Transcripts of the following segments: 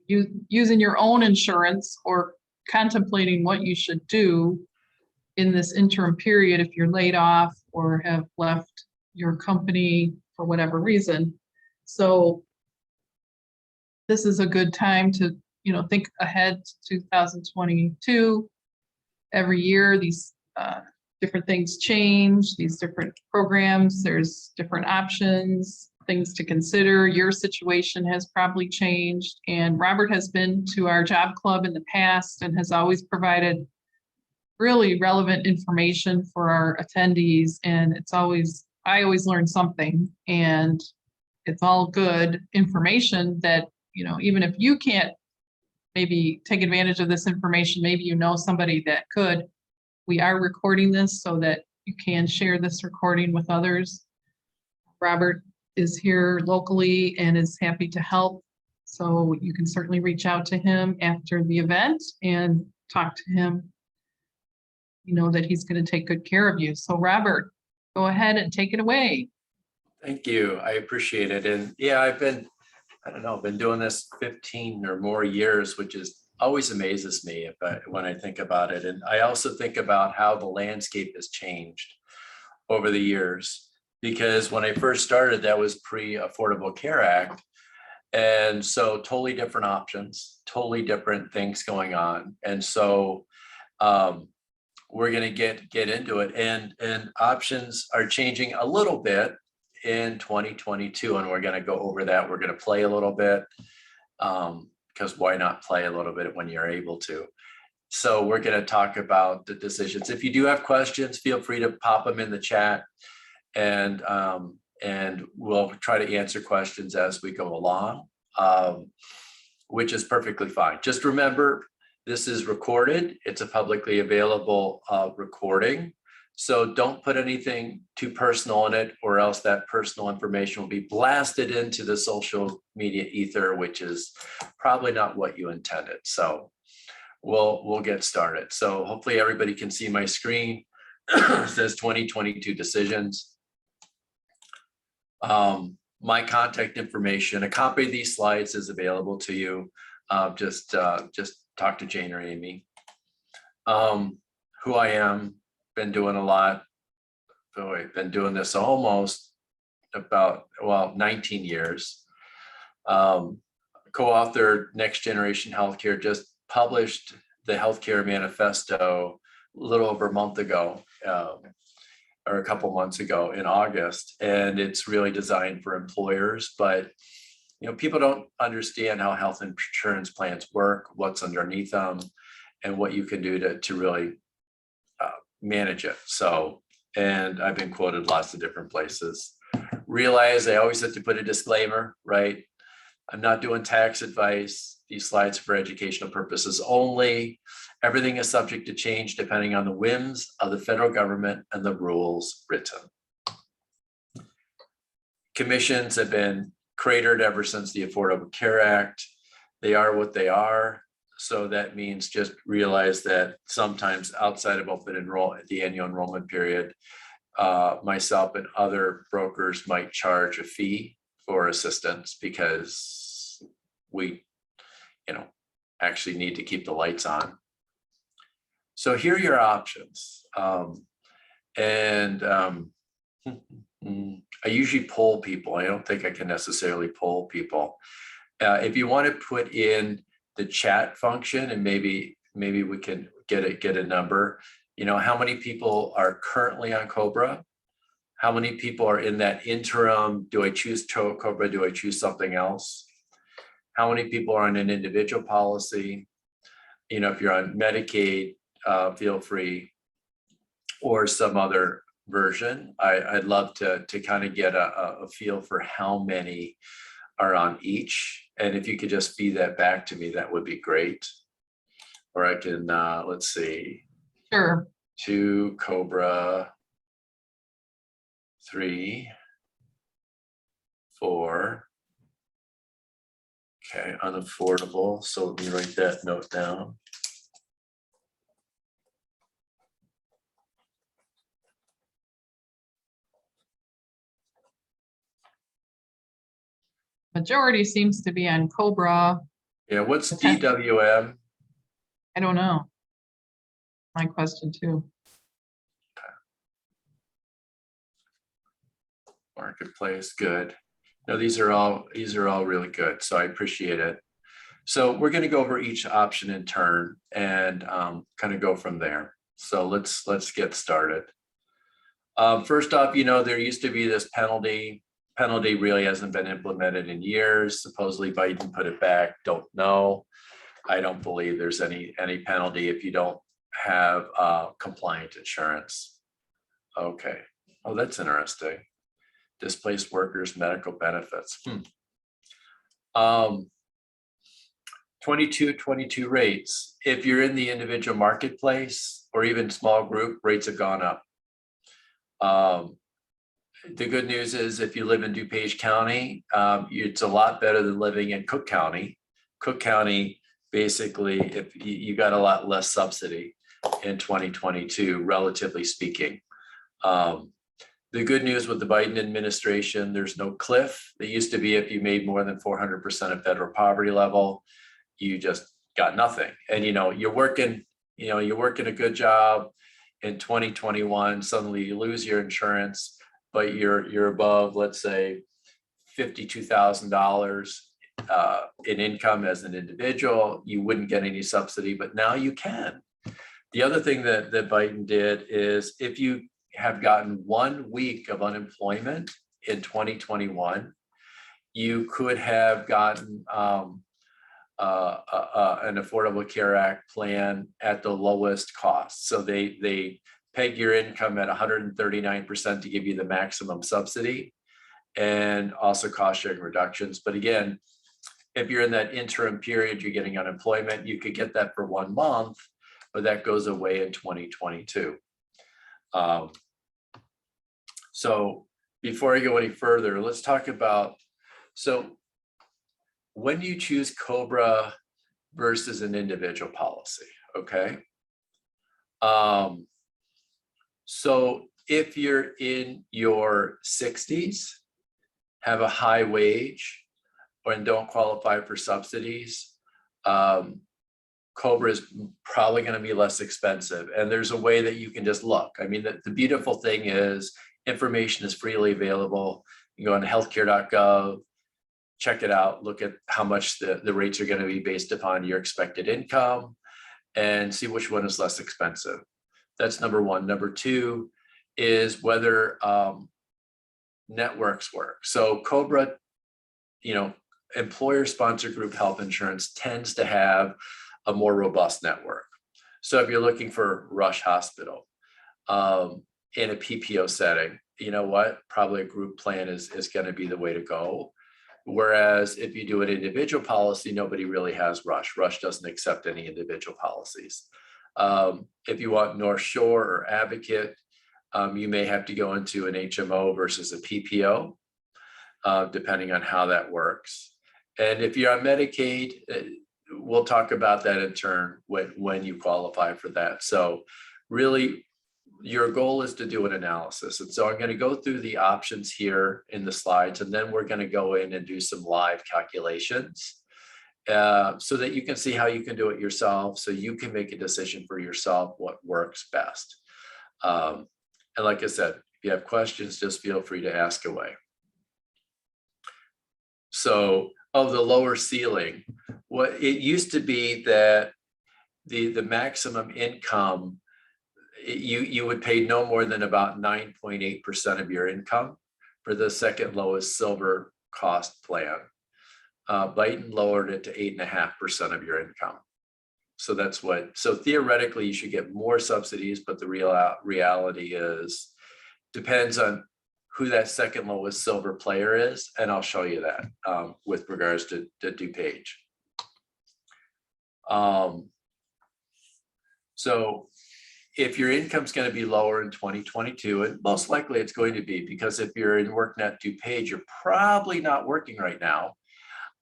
using your own insurance or contemplating what you should do in this interim period if you're laid off or have left your company for whatever reason. So this is a good time to, think ahead to 2022. Every year, these different things change, these different programs, there's different options, things to consider. Your situation has probably changed, and Robert has been to our job club in the past and has always provided really relevant information for our attendees. And I always learn something, and it's all good information that, even if you can't maybe take advantage of this information, maybe you know somebody that could. We are recording this so that you can share this recording with others. Robert is here locally and is happy to help. So you can certainly reach out to him after the event and talk to him. You know that he's going to take good care of you. So Robert, go ahead and take it away. Thank you. I appreciate it. And yeah, I've been doing this 15 or more years, which is always amazes me when I think about it. And I also think about how the landscape has changed over the years, because when I first started, that was pre-Affordable Care Act. And so totally different options, totally different things going on. And so we're going to get into it, and options are changing a little bit in 2022, and we're going to go over that. We're going to play a little bit, because why not play a little bit when you're able to? So we're going to talk about the decisions. If you do have questions, feel free to pop them in the chat, and we'll try to answer questions as we go along, which is perfectly fine. Just remember, this is recorded. It's a publicly available recording. So don't put anything too personal in it, or else that personal information will be blasted into the social media ether, which is probably not what you intended. So we'll get started. So hopefully everybody can see my screen. It says 2022 decisions. My contact information, a copy of these slides is available to you. Just talk to Jane or Amy. Who I am. Been doing a lot. Been doing this almost about 19 years. Co-authored Next Generation Healthcare, just published the Healthcare Manifesto a little over a month ago, or a couple months ago in August, and it's really designed for employers. But people don't understand how health insurance plans work, what's underneath them, and what you can do to really manage it. So, and I've been quoted lots of different places. Realize I always have to put a disclaimer, right? I'm not doing tax advice. These slides are for educational purposes only. Everything is subject to change depending on the whims of the federal government and the rules written. Commissions have been cratered ever since the Affordable Care Act. They are what they are. So that means just realize that sometimes outside of the annual enrollment period, myself and other brokers might charge a fee for assistance, because we, actually need to keep the lights on. So here are your options. I usually poll people. I don't think I can necessarily poll people. If you want to put in the chat function, and maybe we can get a number. How many people are currently on Cobra? How many people are in that interim? Do I choose Cobra? Do I choose something else? How many people are on an individual policy? If you're on Medicaid, feel free, or some other version. I'd love to kind of get a feel for how many are on each. And if you could just feed that back to me, that would be great. Or I can, let's see. Sure. 2 Cobra, 3, 4. Okay, unaffordable. So let me write that note down. Majority seems to be on Cobra. Yeah, what's Okay. DWM? I don't know. My question too. Marketplace, good. No, these are all really good. So I appreciate it. So we're going to go over each option in turn and kind of go from there. So let's get started. First off, there used to be this penalty. Penalty really hasn't been implemented in years. Supposedly Biden put it back. Don't know. I don't believe there's any penalty if you don't have compliant insurance. Okay. Oh, that's interesting. Displaced workers medical benefits. 22 rates. If you're in the individual marketplace or even small group, rates have gone up. The good news is if you live in DuPage County, it's a lot better than living in Cook County. Cook County, basically, if you got a lot less subsidy in 2022, relatively speaking. The good news with the Biden administration, there's no cliff. It used to be if you made more than 400% of federal poverty level, you just got nothing. And you're working a good job in 2021, suddenly you lose your insurance, but you're above, let's say, $52,000 in income as an individual, you wouldn't get any subsidy, but now you can. The other thing that Biden did is if you have gotten 1 week of unemployment in 2021, you could have gotten an Affordable Care Act plan at the lowest cost. So they peg your income at 139% to give you the maximum subsidy and also cost sharing reductions. But again, if you're in that interim period, you're getting unemployment, you could get that for 1 month, but that goes away in 2022. So before I go any further, let's talk about, so when you choose Cobra versus an individual policy, okay? So if you're in your 60s, have a high wage, and don't qualify for subsidies, Cobra is probably going to be less expensive. And there's a way that you can just look. I mean, the beautiful thing is information is freely available. You go on healthcare.gov, check it out, look at how much the rates are going to be based upon your expected income and see which one is less expensive. That's number one. Number two is whether networks work. So Cobra, employer-sponsored group health insurance tends to have a more robust network. So if you're looking for Rush Hospital in a PPO setting, you know what? Probably a group plan is going to be the way to go. Whereas if you do an individual policy, nobody really has Rush. Rush doesn't accept any individual policies. If you want North Shore or Advocate, you may have to go into an HMO versus a PPO, depending on how that works. And if you're on Medicaid, we'll talk about that in turn when you qualify for that. So really, your goal is to do an analysis. And so I'm going to go through the options here in the slides, and then we're going to go in and do some live calculations so that you can see how you can do it yourself, so you can make a decision for yourself what works best. And like I said, if you have questions, just feel free to ask away. So of the lower ceiling, what it used to be that the maximum income, you would pay no more than about 9.8% of your income for the second lowest silver cost plan. Biden lowered it to 8.5% of your income. So so theoretically you should get more subsidies, but the reality is, depends on who that second lowest silver player is. And I'll show you that with regards to DuPage. So if your income's going to be lower in 2022, and most likely it's going to be, because if you're in WorkNet DuPage, you're probably not working right now,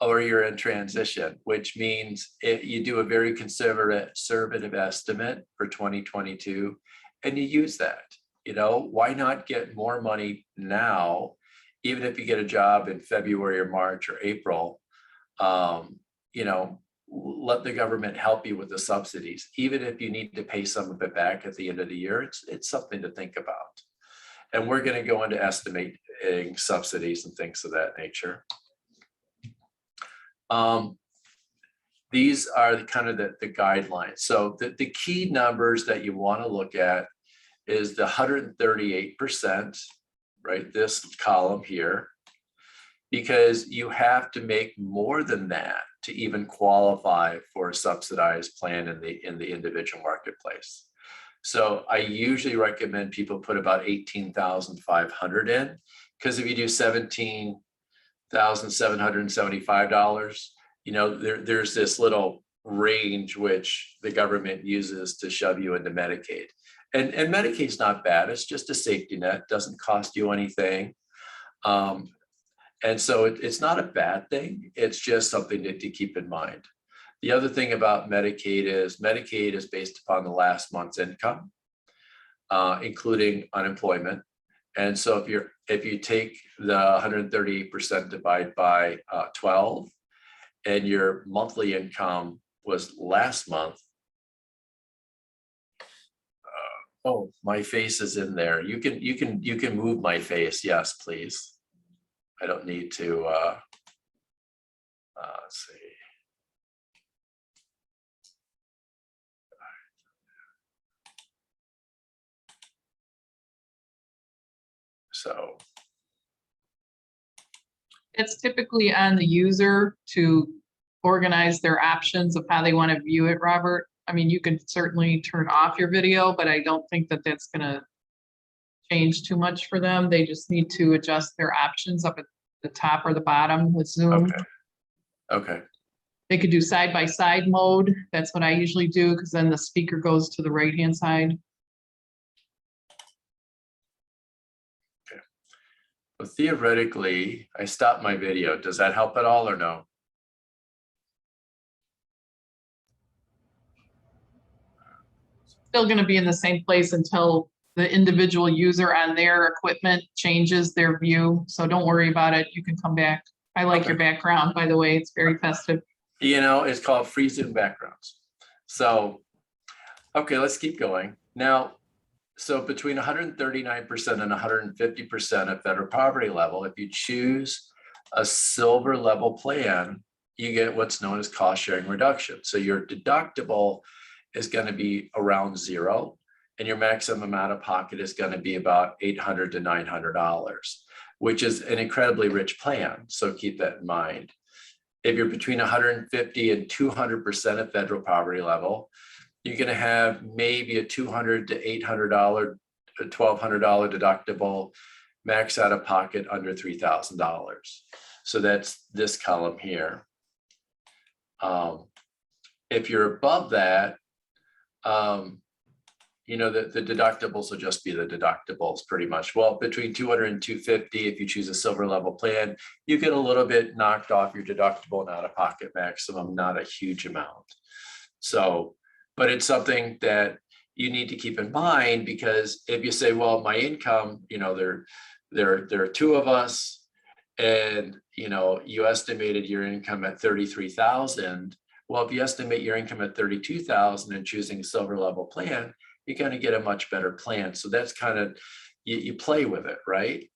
or you're in transition, which means you do a very conservative estimate for 2022, and you use that. Why not get more money now, even if you get a job in February or March or April? let the government help you with the subsidies. Even if you need to pay some of it back at the end of the year, it's something to think about. And we're going to go into estimating subsidies and things of that nature. These are the kind of the guidelines. So the key numbers that you want to look at is the 138%, right? This column here, because you have to make more than that to even qualify for a subsidized plan in the individual marketplace. So I usually recommend people put about 18,500 in, because if you do $17,775, you know, there's this little range which the government uses to shove you into Medicaid. And Medicaid's not bad. It's just a safety net, doesn't cost you anything. And so it's not a bad thing. It's just something to keep in mind. The other thing about Medicaid is based upon the last month's income, including unemployment. And so if you take the 138% divide by 12, and your monthly income was last month. Oh, my face is in there. You can move my face. Yes, please. I don't need to. Let's see. So It's typically on the user to organize their options of how they want to view it, Robert. I mean, you can certainly turn off your video, but I don't think that that's going to change too much for them. They just need to adjust their options up at the top or the bottom with Zoom. Okay. They could do side-by-side mode. That's what I usually do, because then the speaker goes to the right-hand side. Well, theoretically, I stopped my video. Does that help at all or no? Still going to be in the same place until the individual user on their equipment changes their view. So don't worry about it. You can come back. I like your background, by the way. It's very festive. You know, it's called free Zoom backgrounds. So, okay, let's keep going. Now, so between 139% and 150% of federal poverty level, if you choose a silver level plan, you get what's known as cost sharing reduction. So your deductible is going to be around zero, and your maximum out of pocket is going to be about $800 to $900, which is an incredibly rich plan. So keep that in mind. If you're between 150 and 200% of federal poverty level, you're going to have maybe a $200 to $800, a $1,200 deductible, max out of pocket under $3,000. So that's this column here. If you're above that, you know, the deductibles will just be the deductibles pretty much. Well, between 200 and 250, if you choose a silver level plan, you get a little bit knocked off your deductible and out of pocket maximum, not a huge amount. So, but it's something that you need to keep in mind, because if you say, well, my income, you know, there are two of us, and, you know, you estimated your income at 33,000. Well, if you estimate your income at 32,000 and choosing a silver level plan, you're going to get a much better plan. So that's kind of, you play with it, right?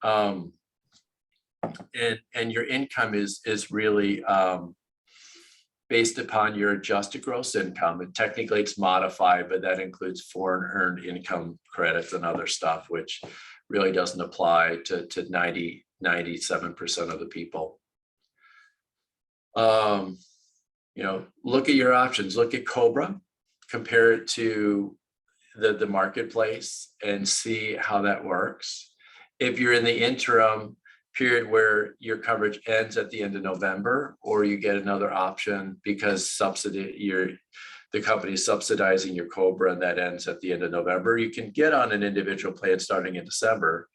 And your income is really based upon your adjusted gross income. And technically it's modified, but that includes foreign earned income credits and other stuff, which really doesn't apply to 97% of the people. You know, look at your options, look at Cobra, compare it to the marketplace and see how that works. If you're in the interim period where your coverage ends at the end of November, or you get another option because the company is subsidizing your Cobra and that ends at the end of November, you can get on an individual plan starting in December.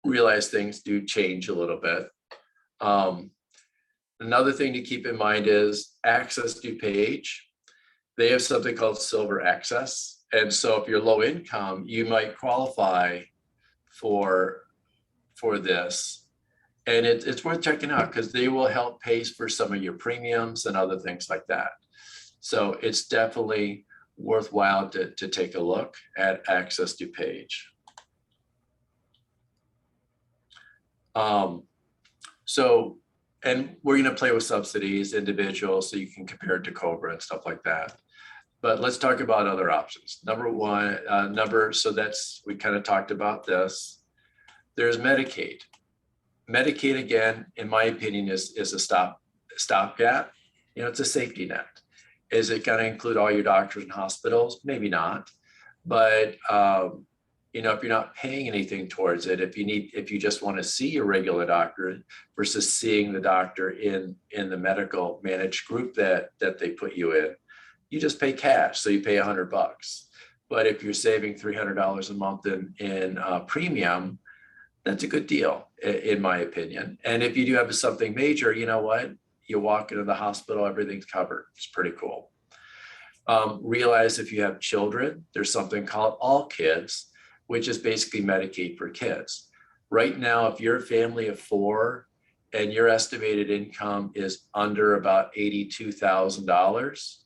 Realize things do change a little bit. Another thing to keep in mind is Access DuPage. They have something called Silver Access. And so if you're low income, you might qualify for this. And it's worth checking out because they will help pay for some of your premiums and other things like that. So it's definitely worthwhile to take a look at Access to Page. So, and we're going to play with subsidies, individuals, so you can compare it to Cobra and stuff like that. But let's talk about other options. Number one, so that's, we kind of talked about this. There's Medicaid. Medicaid, again, in my opinion, is a stopgap. You know, it's a safety net. Is it going to include all your doctors and hospitals? Maybe not. But you know, if you're not paying anything towards it, if you just want to see your regular doctor versus seeing the doctor in the medical managed group that they put you in, you just pay cash. So you pay $100. But if you're saving $300 a month in premium, that's a good deal, in my opinion. And if you do have something major, you know what? You walk into the hospital, everything's covered. It's pretty cool. Realize if you have children, there's something called All Kids, which is basically Medicaid for kids. Right now, if you're a family of 4 and your estimated income is under about $82,000,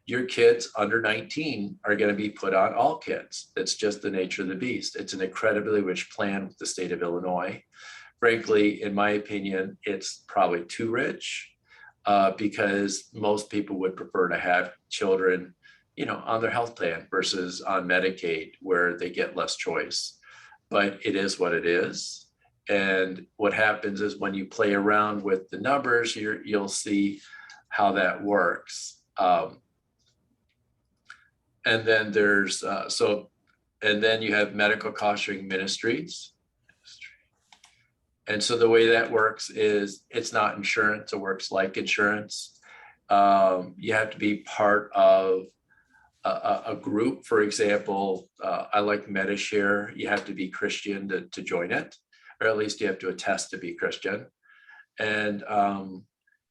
your kids under 19 are going to be put on All Kids. That's just the nature of the beast. It's an incredibly rich plan with the state of Illinois. Frankly, in my opinion, it's probably too rich because most people would prefer to have children, you know, on their health plan versus on Medicaid, where they get less choice. But it is what it is. And what happens is when you play around with the numbers, you'll see how that works. And then there's, and then you have medical cost sharing ministries. And so the way that works is it's not insurance, it works like insurance. You have to be part of a group. For example, I like MediShare. You have to be Christian to join it, or at least you have to attest to be Christian. And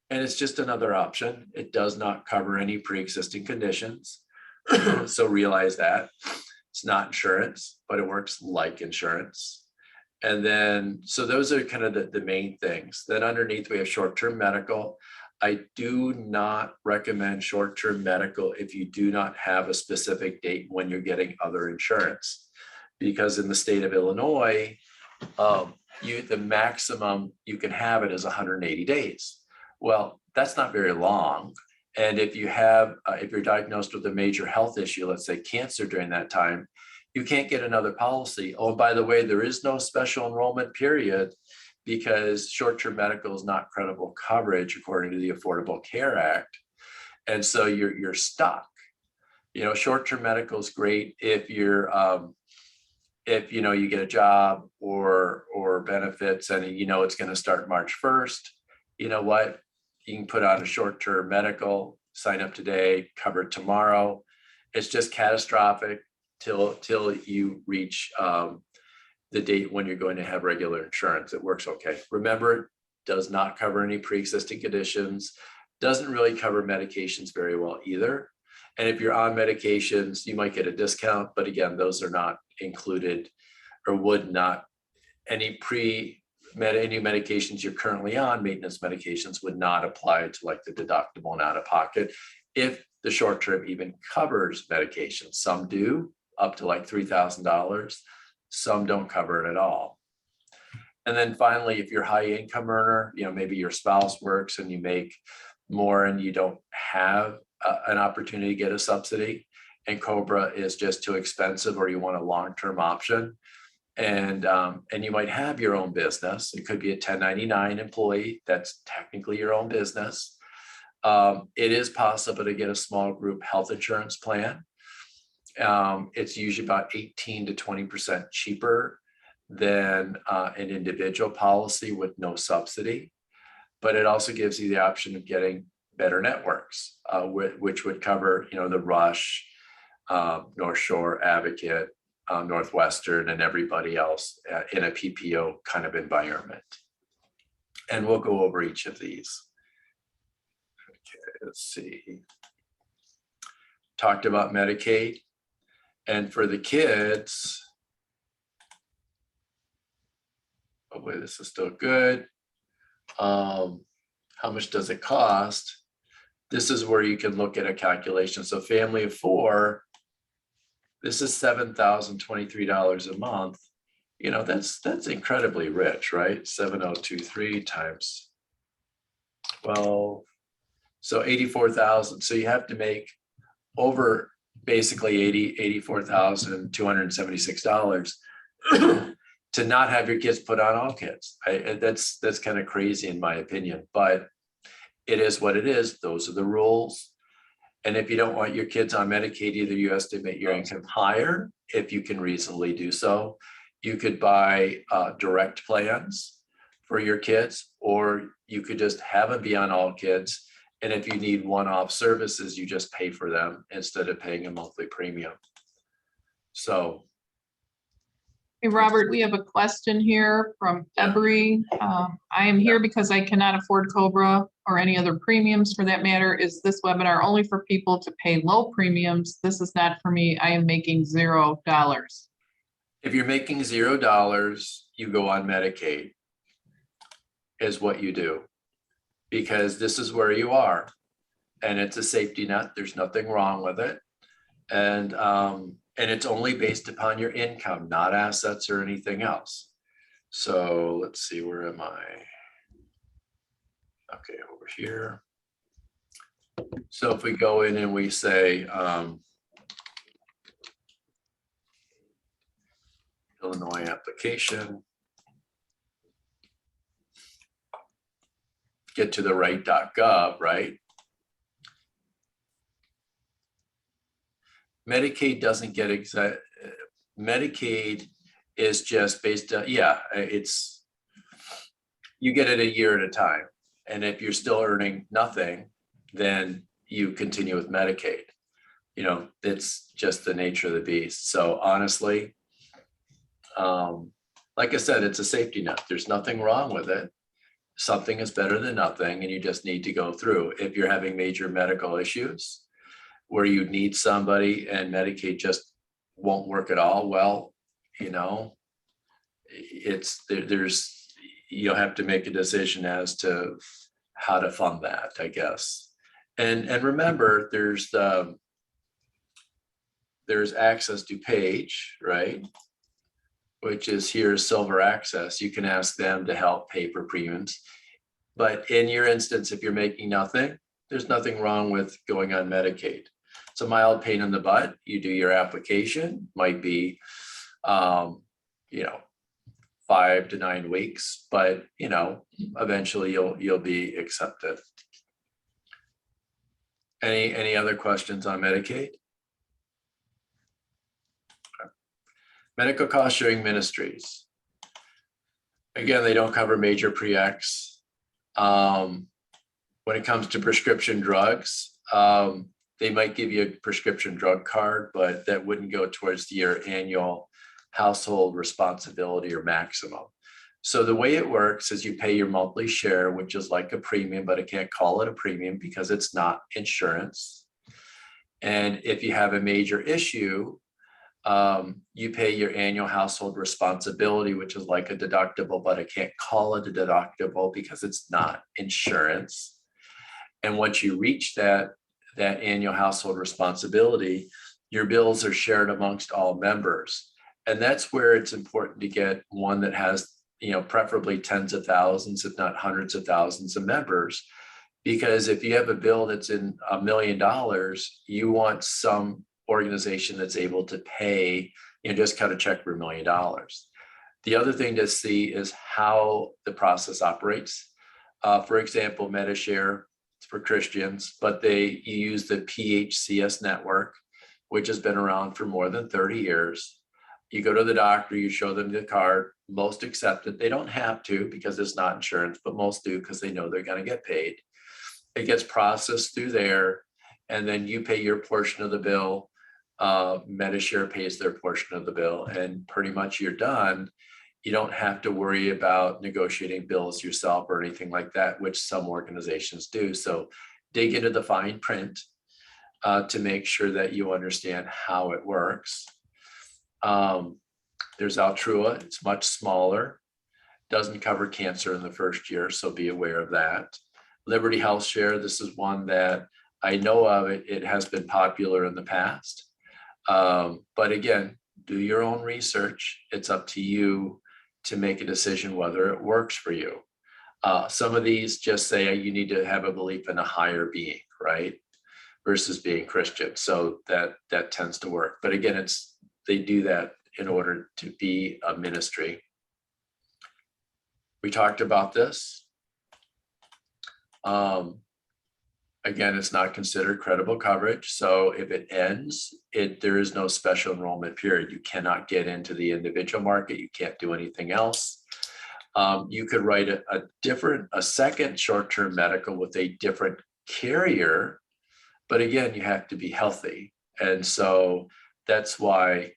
it's just another option. It does not cover any pre-existing conditions. So realize that it's not insurance, but it works like insurance. And then, so those are kind of the main things. Then underneath we have short-term medical. I do not recommend short-term medical if you do not have a specific date when you're getting other insurance, because in the state of Illinois, the maximum you can have it is 180 days. Well, that's not very long. And if you have, if you're diagnosed with a major health issue, let's say cancer during that time, you can't get another policy. Oh, by the way, there is no special enrollment period because short-term medical is not credible coverage according to the Affordable Care Act. And so you're stuck. You know, short-term medical is great if you're, if you know you get a job or benefits and you know it's going to start March 1st. You know what? You can put on a short-term medical, sign up today, cover it tomorrow. It's just catastrophic till you reach the date when you're going to have regular insurance. It works okay. Remember, it does not cover any pre-existing conditions, doesn't really cover medications very well either. And if you're on medications, you might get a discount, but again, those are not included or would not, any medications you're currently on, maintenance medications, would not apply to like the deductible and out of pocket if the short term even covers medications. Some do, up to like $3,000. Some don't cover it at all. And then finally, if you're a high income earner, you know, maybe your spouse works and you make more and you don't have an opportunity to get a subsidy, and Cobra is just too expensive, or you want a long-term option, and you might have your own business. It could be a 1099 employee. That's technically your own business. It is possible to get a small group health insurance plan. It's usually about 18 to 20% cheaper than an individual policy with no subsidy, but it also gives you the option of getting better networks, which would cover, you know, the Rush, North Shore, Advocate, Northwestern, and everybody else in a PPO kind of environment. And we'll go over each of these. Okay, let's see. Talked about Medicaid. And for the kids, hopefully this is still good. how much does it cost? This is where you can look at a calculation. So family of 4, this is $7,023 a month. You know, that's incredibly rich, right? 7,023 times 12, so 84,000. So you have to make over basically $84,276 to not have your kids put on all kids. That's kind of crazy in my opinion, but it is what it is. Those are the rules. And if you don't want your kids on Medicaid, either you estimate your income higher, if you can reasonably do so. You could buy direct plans for your kids, or you could just have them be on all kids. And if you need one-off services, you just pay for them instead of paying a monthly premium. So. Hey, Robert, we have a question here from Ebry. I am here because I cannot afford Cobra or any other premiums for that matter. Is this webinar only for people to pay low premiums? This is not for me. I am making $0. If you're making $0, you go on Medicaid, is what you do, because this is where you are, and it's a safety net. There's nothing wrong with it, and it's only based upon your income, not assets or anything else. So let's see, where am I? Okay, over here. So if we go in and we say Illinois application, get to the right.gov, right? Medicaid doesn't get exact. Medicaid is just based on, it's, you get it a year at a time. And if you're still earning nothing, then you continue with Medicaid. You know, it's just the nature of the beast. So honestly, like I said, it's a safety net. There's nothing wrong with it. Something is better than nothing, and you just need to go through. If you're having major medical issues where you need somebody and Medicaid just won't work at all, well, you know, you'll have to make a decision as to how to fund that, I guess. And remember, there's access to page, right? Which is here, Silver Access. You can ask them to help pay for premiums. But in your instance, if you're making nothing, there's nothing wrong with going on Medicaid. It's a mild pain in the butt. You do your application, might be, 5 to 9 weeks, but eventually you'll be accepted. Any other questions on Medicaid? Medical cost sharing ministries. Again, they don't cover major pre-X. When it comes to prescription drugs, they might give you a prescription drug card, but that wouldn't go towards your annual household responsibility or maximum. So the way it works is you pay your monthly share, which is like a premium, but I can't call it a premium because it's not insurance. And if you have a major issue, you pay your annual household responsibility, which is like a deductible, but I can't call it a deductible because it's not insurance. And once you reach that annual household responsibility, your bills are shared amongst all members. And that's where it's important to get one that has, preferably tens of thousands, if not hundreds of thousands of members. Because if you have a bill that's in $1 million, you want some organization that's able to pay, just cut a check for $1 million. The other thing to see is how the process operates. For example, Medishare, it's for Christians, but you use the PHCS network, which has been around for more than 30 years. You go to the doctor, you show them the card, most accept it. They don't have to because it's not insurance, but most do because they know they're going to get paid. It gets processed through there, and then you pay your portion of the bill. Medishare pays their portion of the bill, and pretty much you're done. You don't have to worry about negotiating bills yourself or anything like that, which some organizations do. So dig into the fine print to make sure that you understand how it works. There's Altrua, it's much smaller. doesn't cover cancer in the first year, so be aware of that. Liberty Health Share, this is one that I know of. It has been popular in the past. But again, do your own research. It's up to you to make a decision whether it works for you. Some of these just say you need to have a belief in a higher being, right? Versus being Christian. So that tends to work. But again, they do that in order to be a ministry. We talked about this. Again, it's not considered credible coverage. So if it ends, there is no special enrollment period. You cannot get into the individual market. You can't do anything else. You could write a second short-term medical with a different carrier, but again, you have to be healthy. And so that's why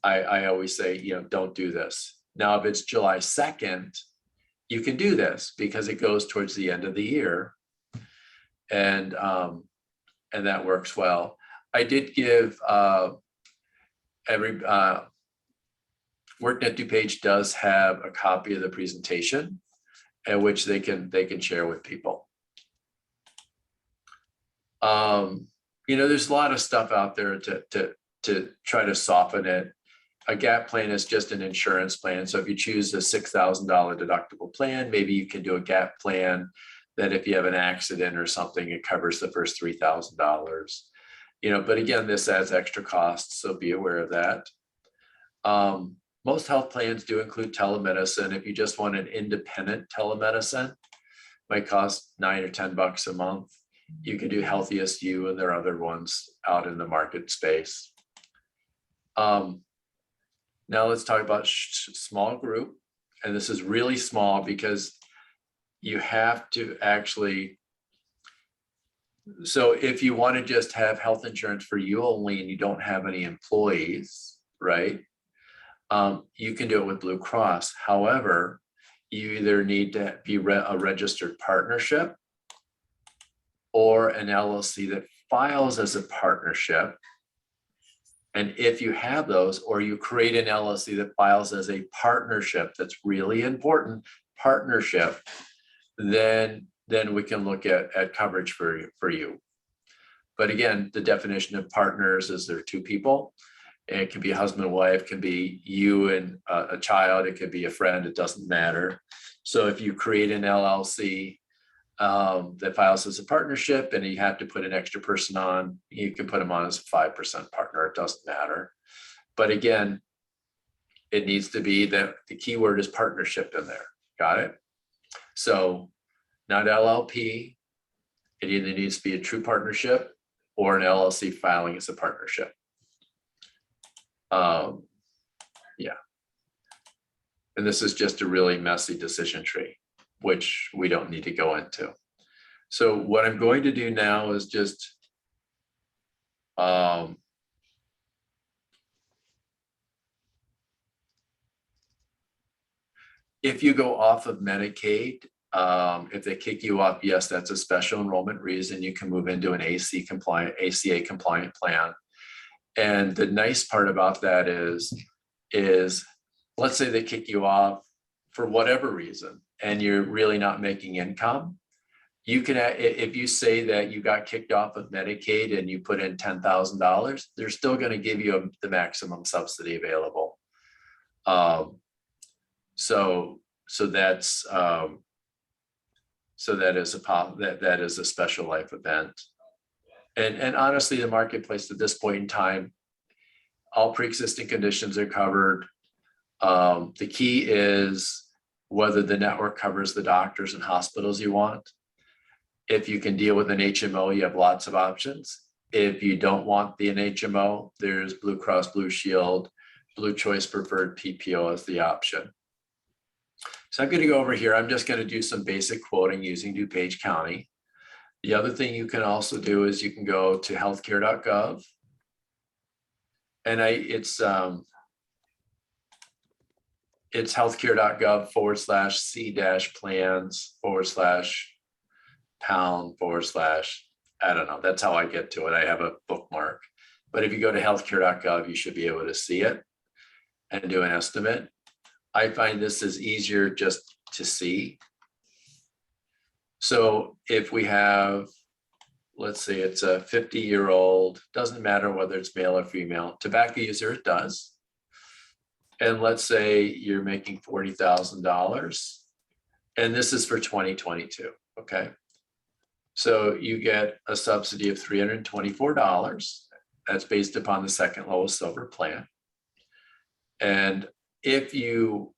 I always say, don't do this. Now, if it's July 2nd, you can do this because it goes towards the end of the year. And that works well. I did give every WorkNet DuPage does have a copy of the presentation, at which they can share with people. There's a lot of stuff out there to try to soften it. A gap plan is just an insurance plan. So if you choose a $6,000 deductible plan, maybe you can do a gap plan that if you have an accident or something, it covers the first $3,000. But again, this adds extra costs, so be aware of that. Most health plans do include telemedicine. If you just want an independent telemedicine, might cost $9 or $10 a month. You can do Healthiest You, and there are other ones out in the market space. Now let's talk about small group. And this is really small because you have to actually, so if you want to just have health insurance for you only and you don't have any employees, right? You can do it with Blue Cross. However, you either need to be a registered partnership or an LLC that files as a partnership. And if you have those, or you create an LLC that files as a partnership, that's really important, partnership, then we can look at coverage for you. But again, the definition of partners is there are two people. It can be a husband and wife, it can be you and a child, it could be a friend, it doesn't matter. So if you create an LLC that files as a partnership and you have to put an extra person on, you can put them on as a 5% partner, it doesn't matter. But again, it needs to be that the keyword is partnership in there, got it? So not LLP, it either needs to be a true partnership or an LLC filing as a partnership. Yeah. And this is just a really messy decision tree, which we don't need to go into. So what I'm going to do now is just if you go off of Medicaid, if they kick you off, yes, that's a special enrollment reason. You can move into an ACA compliant plan. And the nice part about that is let's say they kick you off for whatever reason, and you're really not making income. You can, if you say that you got kicked off of Medicaid and you put in $10,000, they're still going to give you the maximum subsidy available. So that's so that is a special life event. And honestly, the marketplace at this point in time, all pre-existing conditions are covered. The key is whether the network covers the doctors and hospitals you want. If you can deal with an HMO, you have lots of options. If you don't want the HMO, there's Blue Cross Blue Shield, Blue Choice Preferred PPO as the option. So I'm going to go over here. I'm just going to do some basic quoting using DuPage County. The other thing you can also do is you can go to healthcare.gov, and it's healthcare.gov/C-plans/pound/ I don't know. That's how I get to it. I have a bookmark. But if you go to healthcare.gov, you should be able to see it and do an estimate. I find this is easier just to see. So if we have, let's say it's a 50-year-old, doesn't matter whether it's male or female, tobacco user, it does. And let's say you're making $40,000, and this is for 2022, okay? So you get a subsidy of $324. That's based upon the second lowest silver plan. And if you,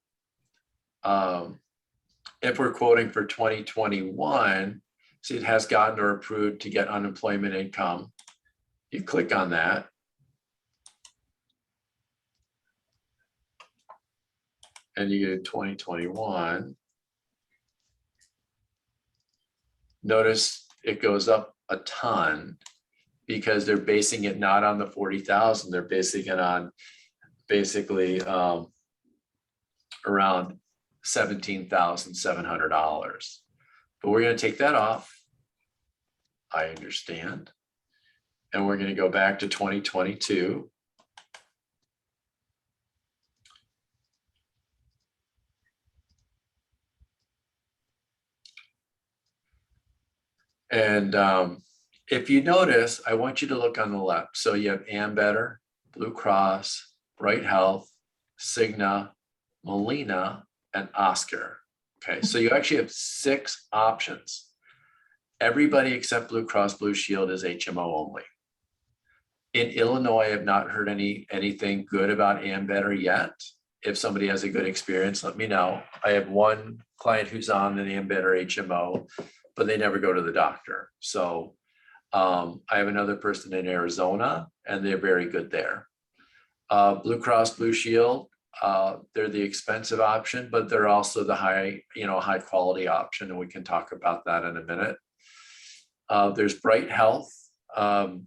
if we're quoting for 2021, see, it has gotten or approved to get unemployment income. You click on that. And you get 2021. Notice it goes up a ton because they're basing it not on the 40,000, they're basing it on basically around $17,700. But we're going to take that off. I understand. And we're going to go back to 2022. And if you notice, I want you to look on the left. So you have Ambetter, Blue Cross, Bright Health, Cigna, Molina, and Oscar. Okay, so you actually have 6 options. Everybody except Blue Cross Blue Shield is HMO only. In Illinois, I have not heard anything good about Ambetter yet. If somebody has a good experience, let me know. I have one client who's on an Ambetter HMO, but they never go to the doctor. So I have another person in Arizona, and they're very good there. Blue Cross Blue Shield, they're the expensive option, but they're also the high quality option, and we can talk about that in a minute. There's Bright Health. I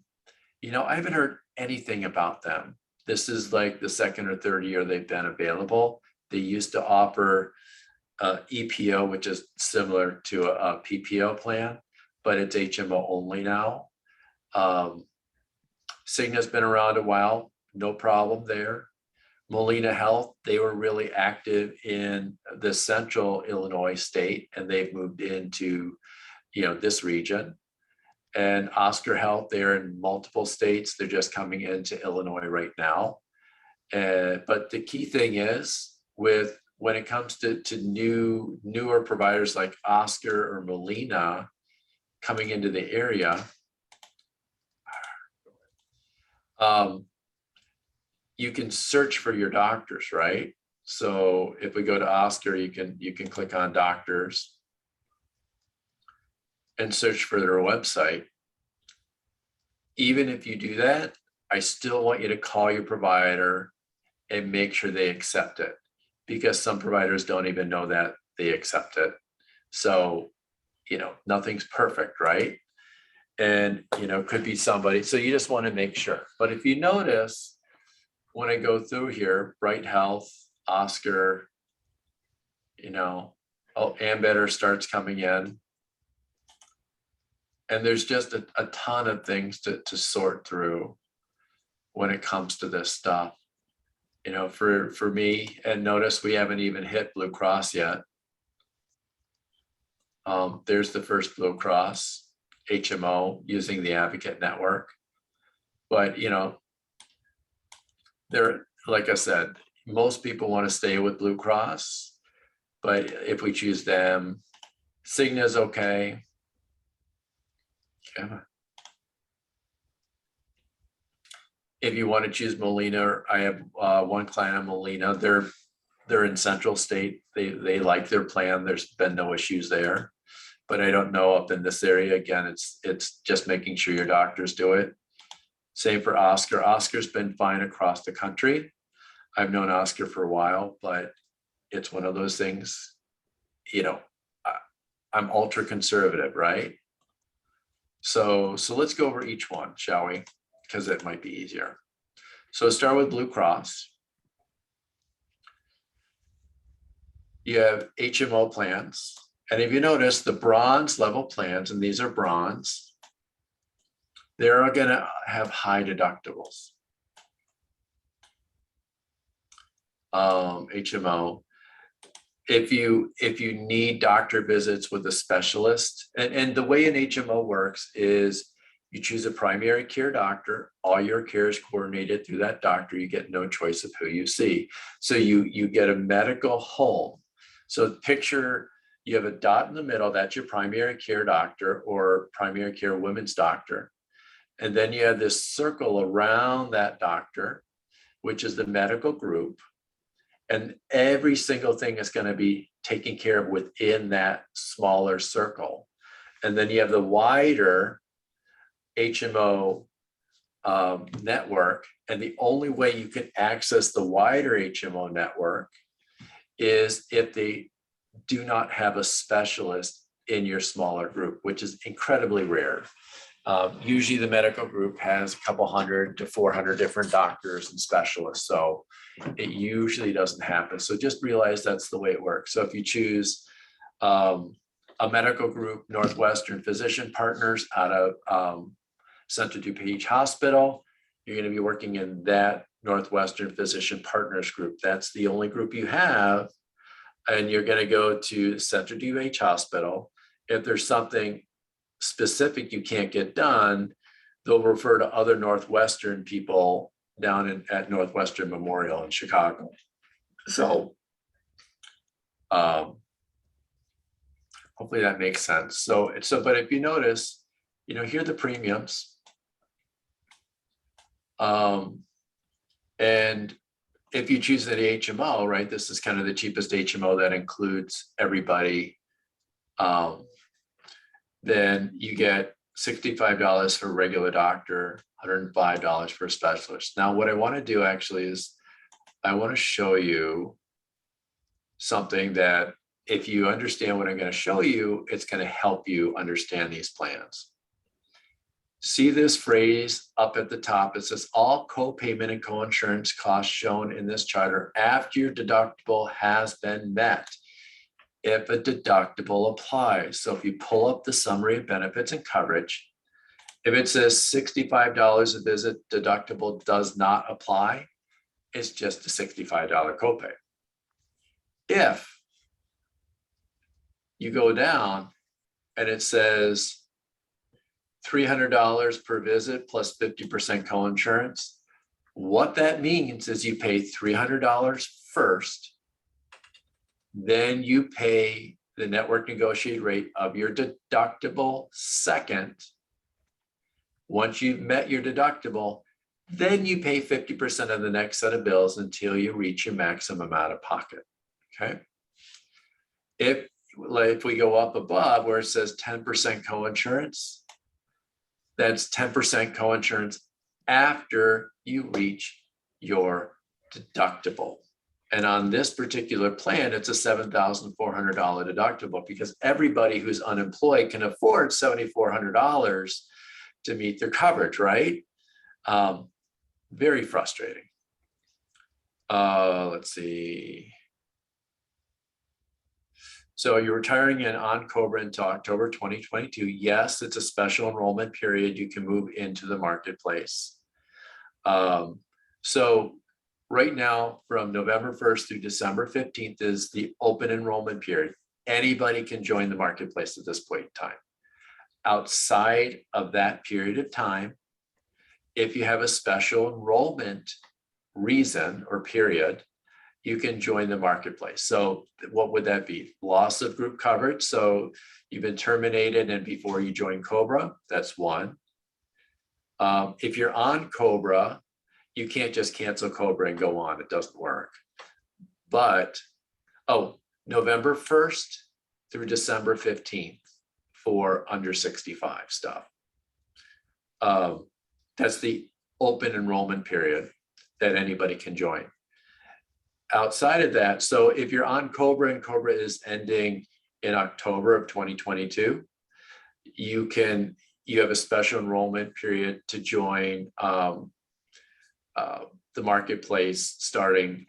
haven't heard anything about them. This is like the second or third year they've been available. They used to offer EPO, which is similar to a PPO plan, but it's HMO only now. Cigna's been around a while, no problem there. Molina Health, they were really active in the central Illinois state, and they've moved into this region. And Oscar Health, they're in multiple states. They're just coming into Illinois right now. But the key thing is when it comes to newer providers like Oscar or Molina coming into the area, you can search for your doctors, right? So if we go to Oscar, you can click on doctors and search for their website. Even if you do that, I still want you to call your provider and make sure they accept it, because some providers don't even know that they accept it. So, nothing's perfect, right? And, could be somebody, so you just want to make sure. But if you notice, when I go through here, Bright Health, Oscar, Ambetter starts coming in. And there's just a ton of things to sort through when it comes to this stuff. For me, and notice we haven't even hit Blue Cross yet. There's the first Blue Cross HMO using the Advocate Network. But, there, like I said, most people want to stay with Blue Cross, but if we choose them, Cigna's okay. Yeah. If you want to choose Molina, I have one client on Molina. They're in Central State. They like their plan. There's been no issues there, but I don't know up in this area. Again, it's just making sure your doctors do it. Same for Oscar. Oscar's been fine across the country. I've known Oscar for a while, but it's one of those things. I'm ultra conservative, right? So let's go over each one, shall we? Because it might be easier. So start with Blue Cross. You have HMO plans. And if you notice the bronze level plans, and these are bronze, they're going to have high deductibles. HMO. if you need doctor visits with a specialist, and the way an HMO works is you choose a primary care doctor, all your care is coordinated through that doctor, you get no choice of who you see. So you get a medical home. So picture you have a dot in the middle, that's your primary care doctor or primary care women's doctor. And then you have this circle around that doctor, which is the medical group. And every single thing is going to be taken care of within that smaller circle. And then you have the wider HMO network. And the only way you can access the wider HMO network is if they do not have a specialist in your smaller group, which is incredibly rare. Usually the medical group has a couple 100 to 400 different doctors and specialists. So it usually doesn't happen. So just realize that's the way it works. So if you choose a medical group, Northwestern Physician Partners out of Central DuPage Hospital, you're going to be working in that Northwestern Physician Partners group. That's the only group you have. And you're going to go to Central DuPage Hospital. If there's something specific you can't get done, they'll refer to other Northwestern people down at Northwestern Memorial in Chicago. So hopefully that makes sense. So but if you notice, here are the premiums. And if you choose the HMO, right, this is kind of the cheapest HMO that includes everybody. Then you get $65 for a regular doctor, $105 for a specialist. Now, what I want to do actually is I want to show you something that if you understand what I'm going to show you, it's going to help you understand these plans. See this phrase up at the top. It says all co-payment and co-insurance costs shown in this charter after your deductible has been met, if a deductible applies. So if you pull up the summary of benefits and coverage, if it says $65 a visit, deductible does not apply, it's just a $65 copay. If you go down and it says $300 per visit plus 50% coinsurance, what that means is you pay $300 first, then you pay the network negotiated rate of your deductible second. Once you've met your deductible, then you pay 50% of the next set of bills until you reach your maximum out of pocket, okay? If we go up above where it says 10% coinsurance, that's 10% coinsurance after you reach your deductible. And on this particular plan, it's a $7,400 deductible because everybody who's unemployed can afford $7,400 to meet their coverage, right? Very frustrating. Let's see. So you're retiring in on Cobra until October 2022. Yes, it's a special enrollment period. You can move into the marketplace. So right now, from November 1st through December 15th is the open enrollment period. Anybody can join the marketplace at this point in time. Outside of that period of time, if you have a special enrollment reason or period, you can join the marketplace. So what would that be? Loss of group coverage. So you've been terminated and before you join Cobra, that's one. If you're on Cobra, you can't just cancel Cobra and go on. It doesn't work. But, November 1st through December 15th for under 65 stuff. That's the open enrollment period that anybody can join. Outside of that, so if you're on Cobra and Cobra is ending in October of 2022, you have a special enrollment period to join the marketplace starting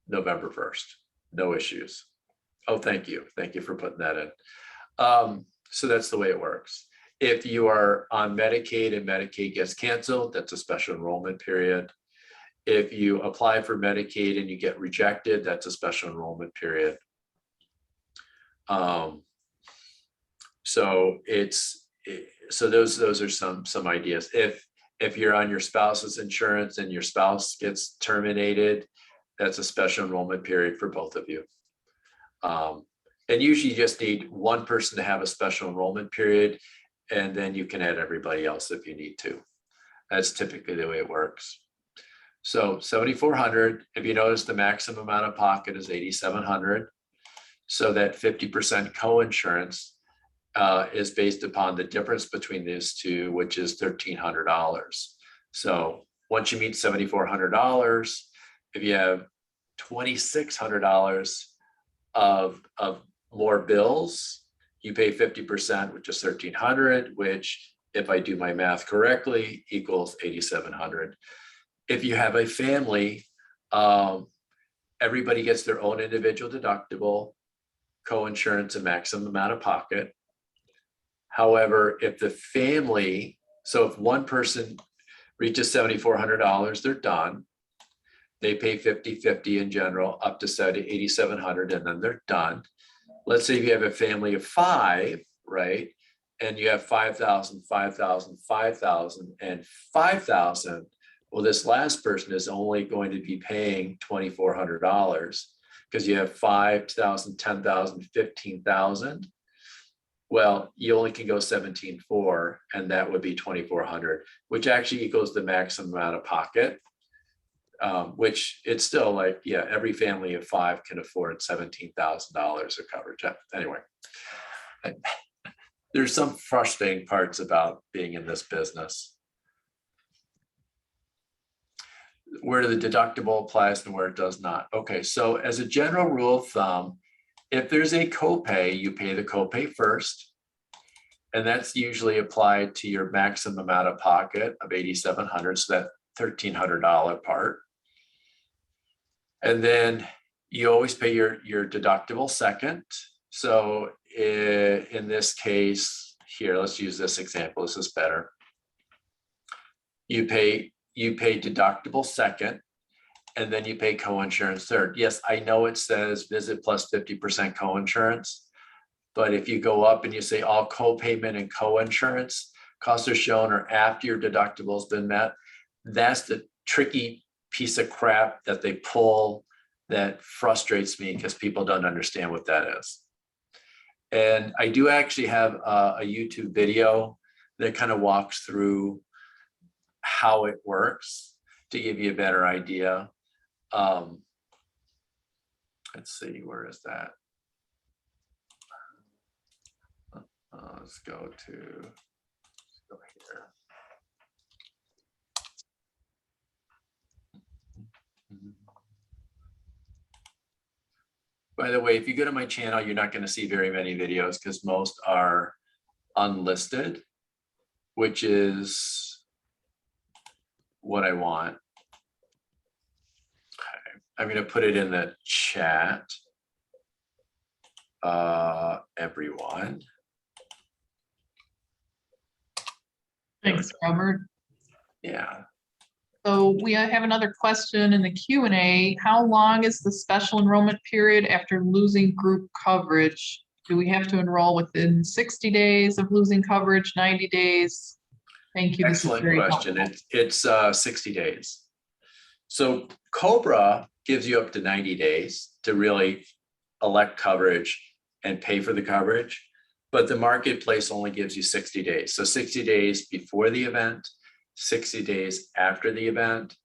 November 1st. No issues. Oh, thank you. Thank you for putting that in. So that's the way it works. If you are on Medicaid and Medicaid gets canceled, that's a special enrollment period. If you apply for Medicaid and you get rejected, that's a special enrollment period. So so those are some ideas. If you're on your spouse's insurance and your spouse gets terminated, that's a special enrollment period for both of you. And usually you just need one person to have a special enrollment period, and then you can add everybody else if you need to. That's typically the way it works. So 7,400, if you notice, the maximum out of pocket is 8,700. So that 50% co-insurance is based upon the difference between these two, which is $1,300. So once you meet $7,400, if you have $2,600 of more bills, you pay 50%, which is 1,300, which, if I do my math correctly, equals 8,700. If you have a family, everybody gets their own individual deductible, co-insurance, and maximum amount of pocket. However, if the family, so if one person reaches $7,400, they're done. They pay 50-50 in general, up to $8,700, and then they're done. Let's say if you have a family of 5, right? And you have 5,000, 5,000, 5,000, and 5,000. Well, this last person is only going to be paying $2,400 because you have 5,000, 10,000, 15,000. Well, you only can go 17,400, and that would be 2,400, which actually equals the maximum amount of pocket. Which it's still like, yeah, every family of 5 can afford $17,000 of coverage. Anyway, there's some frustrating parts about being in this business. Where the deductible applies and where it does not. Okay, so as a general rule of thumb, if there's a copay, you pay the copay first, and that's usually applied to your maximum amount of pocket of $8,700, so that $1,300 part. And then you always pay your deductible second. So in this case here, let's use this example. This is better. You pay deductible second, and then you pay co-insurance third. Yes, I know it says visit plus 50% co-insurance, but if you go up and you say all co-payment and co-insurance costs are shown or after your deductible has been met, that's the tricky piece of crap that they pull that frustrates me because people don't understand what that is. And I do actually have a YouTube video that kind of walks through how it works to give you a better idea. Let's see, where is that? Let's go here. By the way, if you go to my channel, you're not going to see very many videos because most are unlisted, which is what I want. Okay. I'm going to put it in the chat, everyone. Thanks, Robert. Yeah. So we have another question in the Q&A. How long is the special enrollment period after losing group coverage? Do we have to enroll within 60 days of losing coverage, 90 days? Thank you. Excellent question. It's 60 days. So Cobra gives you up to 90 days to really elect coverage and pay for the coverage, but the marketplace only gives you 60 days. So 60 days before the event, 60 days after the event.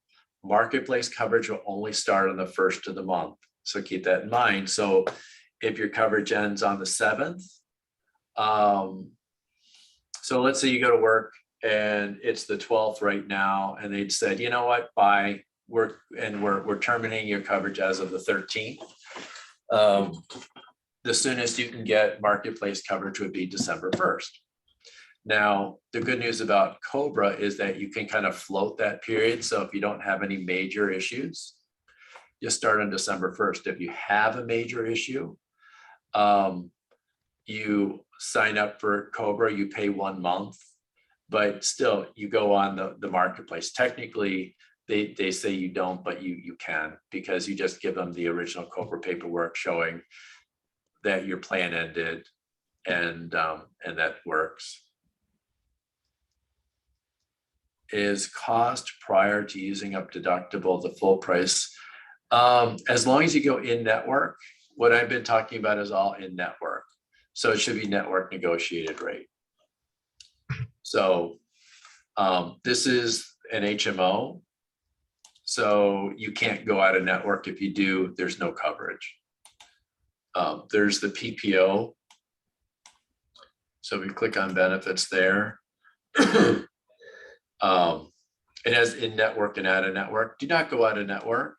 Marketplace coverage will only start on the 1st of the month. So keep that in mind. So if your coverage ends on the 7th, so let's say you go to work and it's the 12th right now, and they'd said, you know what, bye, we're terminating your coverage as of the 13th. The soonest you can get marketplace coverage would be December 1st. Now, the good news about Cobra is that you can kind of float that period. So if you don't have any major issues, you start on December 1st. If you have a major issue, you sign up for Cobra, you pay 1 month, but still you go on the marketplace. Technically, they say you don't, but you can, because you just give them the original Cobra paperwork showing that your plan ended, and that works. Is cost prior to using up deductible the full price? As long as you go in network, what I've been talking about is all in network. So it should be network negotiated rate. So this is an HMO. So you can't go out of network. If you do, there's no coverage. There's the PPO. So we click on benefits there. It has in network and out of network. Do not go out of network.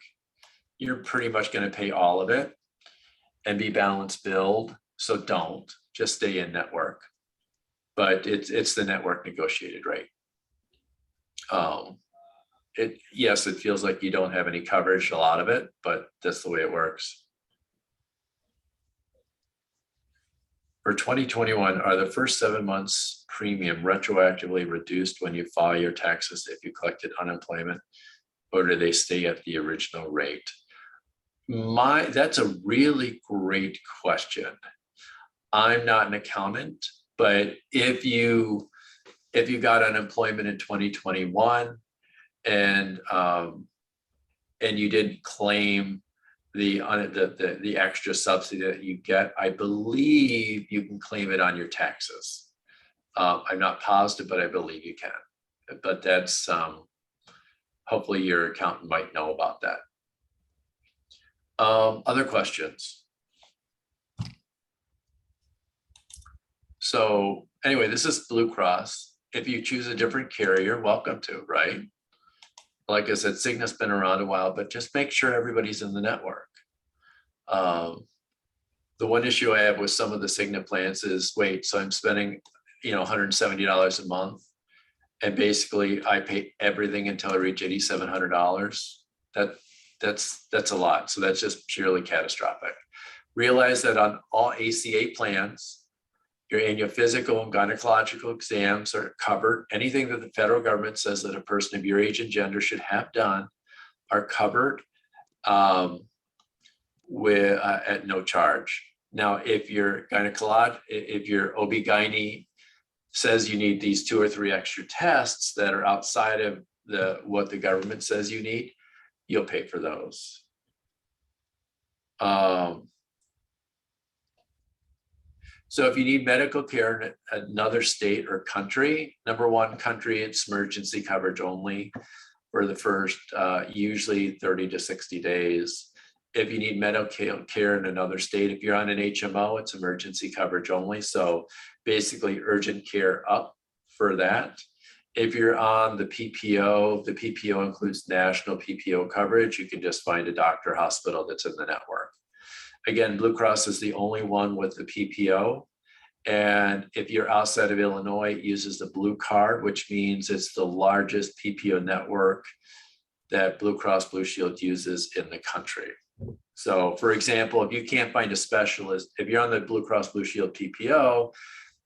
You're pretty much going to pay all of it and be balance billed. So don't, just stay in network. But it's the network negotiated rate. Yes, it feels like you don't have any coverage, a lot of it, but that's the way it works. For 2021, are the first 7 months premium retroactively reduced when you file your taxes if you collected unemployment, or do they stay at the original rate? That's a really great question. I'm not an accountant, but if you got unemployment in 2021 and you didn't claim the extra subsidy that you get, I believe you can claim it on your taxes. I'm not positive, but I believe you can. But that's hopefully your accountant might know about that. Other questions? So anyway, this is Blue Cross. If you choose a different carrier, welcome to, right? Like I said, Cigna's been around a while, but just make sure everybody's in the network. The one issue I have with some of the Cigna plans is, wait, so I'm spending, $170 a month, and basically I pay everything until I reach $8,700. That's a lot. So that's just purely catastrophic. Realize that on all ACA plans, your annual physical and gynecological exams are covered. Anything that the federal government says that a person of your age and gender should have done are covered at no charge. Now, if your OB-GYN says you need these 2 or 3 extra tests that are outside of what the government says you need, you'll pay for those. So if you need medical care in another state or country, number one country, it's emergency coverage only for the first usually 30 to 60 days. If you need medical care in another state, if you're on an HMO, it's emergency coverage only. So basically urgent care up for that. If you're on the PPO includes national PPO coverage. You can just find a doctor or hospital that's in the network. Again, Blue Cross is the only one with the PPO. And if you're outside of Illinois, it uses the Blue Card, which means it's the largest PPO network that Blue Cross Blue Shield uses in the country. So for example, if you can't find a specialist, if you're on the Blue Cross Blue Shield PPO,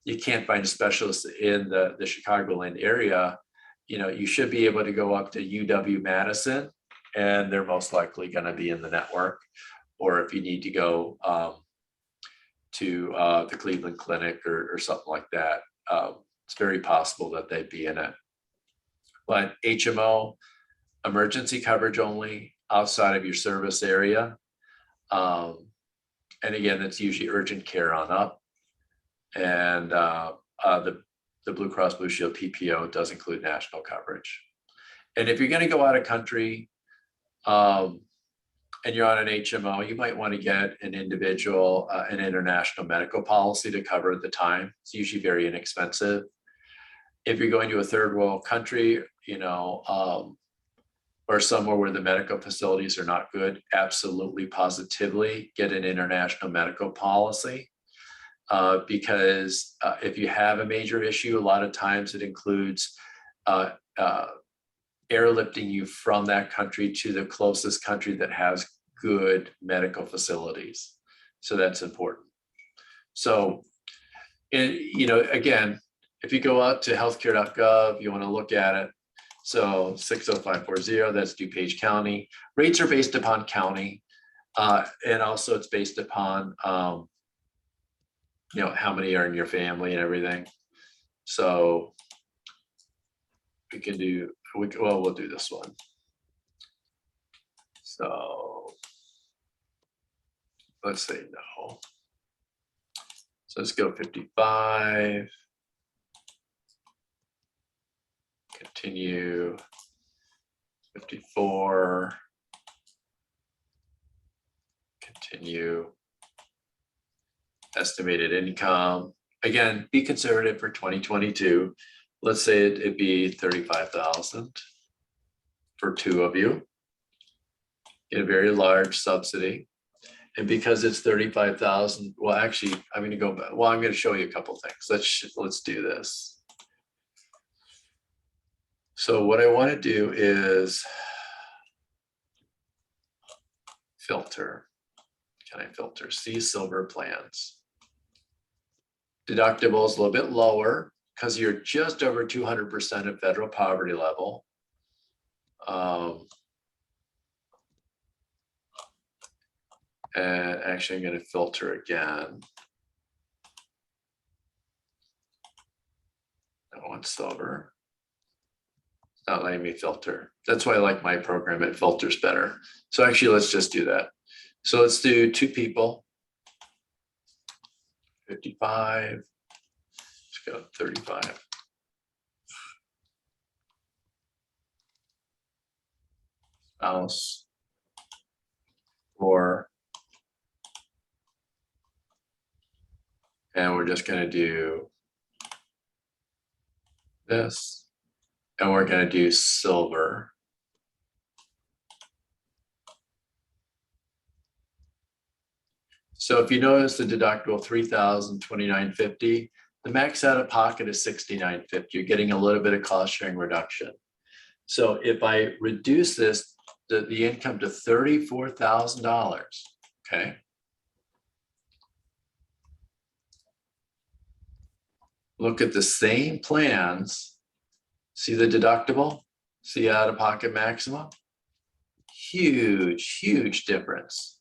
you can't find a specialist in the Chicagoland area, you should be able to go up to UW-Madison, and they're most likely going to be in the network. Or if you need to go to the Cleveland Clinic or something like that, it's very possible that they'd be in it. But HMO, emergency coverage only outside of your service area. And again, it's usually urgent care on up. And the Blue Cross Blue Shield PPO does include national coverage. And if you're going to go out of country, and you're on an HMO, you might want to get an individual, an international medical policy to cover the time. It's usually very inexpensive. If you're going to a third world country, or somewhere where the medical facilities are not good, absolutely, positively get an international medical policy. Because if you have a major issue, a lot of times it includes airlifting you from that country to the closest country that has good medical facilities. So that's important. So, again, if you go out to healthcare.gov, you want to look at it. So 60540, that's DuPage County. Rates are based upon county. And also it's based upon you know, how many are in your family and everything. So we can do, well, we'll do this one. So let's say no. So let's go 55. Continue. 54. Continue. Estimated income. Again, be conservative for 2022. Let's say it'd be 35,000 for two of you. Get a very large subsidy. And because it's 35,000, well, actually, I'm going to go back. Well, I'm going to show you a couple things. Let's do this. So what I want to do is filter. Can I filter? See silver plans. Deductible is a little bit lower because you're just over 200% of federal poverty level. And actually, I'm going to filter again. I want silver. It's not letting me filter. That's why I like my program. It filters better. So actually, let's just do that. So let's do two people. 55. Let's go 35. Spouse. 4. And we're just going to do this. And we're going to do silver. So if you notice the deductible $3,029.50, the max out of pocket is $69.50. You're getting a little bit of cost sharing reduction. So if I reduce this, the income to $34,000, okay? Look at the same plans. See the deductible? See out of pocket maximum? Huge, huge difference.